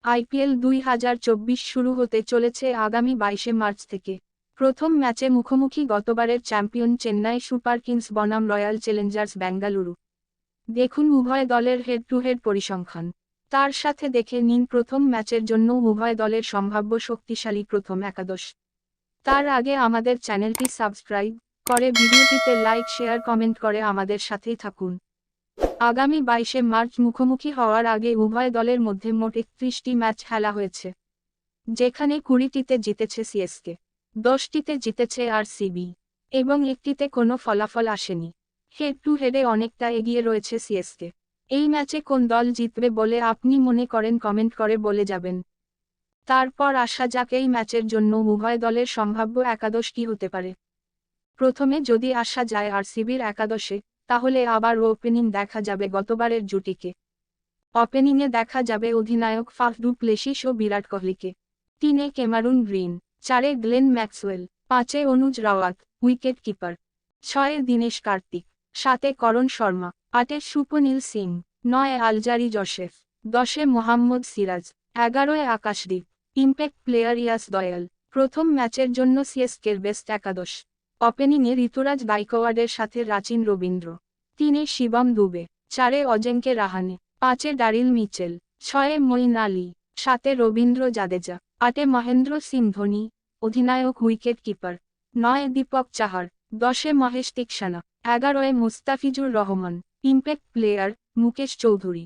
IPL 2024 শুরু হতে চলেছে আগামী 22শে মার্চ থেকে। প্রথম ম্যাচে মুখোমুখি গতবারের চ্যাম্পিয়ন চেন্নাই সুপার কিংস বনাম রয়্যাল চ্যালেঞ্জার্স বেঙ্গালুরু। দেখুন উভয় দলের হেড টু হেড পরিসংখ্যান। তার সাথে দেখে নিন প্রথম ম্যাচের জন্য উভয় দলের সম্ভাব্য শক্তিশালী প্রথম একাদশ। তার আগে আমাদের চ্যানেলটি সাবস্ক্রাইব করে ভিডিওটিতে লাইক শেয়ার কমেন্ট করে আমাদের সাথেই থাকুন। আগামী 22শে মার্চ মুখোমুখি হওয়ার আগে উভয় দলের মধ্যে মোট 31টি ম্যাচ খেলা হয়েছে, যেখানে 20টিতে জিতেছে সিএসকে, 10টিতে জিতেছে আরসিবি এবং একটিতে কোনো ফলাফল আসেনি। হেড টু হেডে অনেকটা এগিয়ে রয়েছে সিএসকে। এই ম্যাচে কোন দল জিতবে বলে আপনি মনে করেন কমেন্ট করে বলে যাবেন। তারপর আসা যাক এই ম্যাচের জন্য উভয় দলের সম্ভাব্য একাদশ কী হতে পারে। প্রথমে যদি আসা যায় আরসিবির একাদশে, তাহলে আবার ওপেনিং দেখা যাবে গতবারের জুটিকে। ওপেনিংয়ে দেখা যাবে অধিনায়ক ফাফ ডু প্লেসিস ও বিরাট কোহলিকে। 3-এ ক্যামেরুন গ্রিন, 4-এ গ্লেন ম্যাক্সওয়েল, 5-এ অনুজ রাওয়াত উইকেট কিপার, 6-এ দীনেশ কার্তিক, 7-এ করণ শর্মা, 8-এ সুপনীল সিং, 9-এ আলজারি জোসেফ, 10-এ মোহাম্মদ সিরাজ, 11-এ আকাশদীপ। Impact player Yash Dayal. প্রথম ম্যাচের জন্য সিএসকের বেস্ট একাদশ। ওপেনিংয়ে ঋতুরাজ গাইকোয়াড়ের সাথে রাচিন রবীন্দ্র, 3-এ শিবম দুবে, 4-এ অজিঙ্ক্য রাহানে, 5-এ ডারিল মিচেল, 6-এ মঈন আলী, 7-এ রবীন্দ্র জাদেজা, 8-এ মহেন্দ্র সিং ধোনি অধিনায়ক উইকেট কিপার, 9-এ দীপক চাহার, 10-এ মহেশ তিক্সানা, 11-এ মুস্তাফিজুর রহমান। Impact player Mukesh Chowdhury.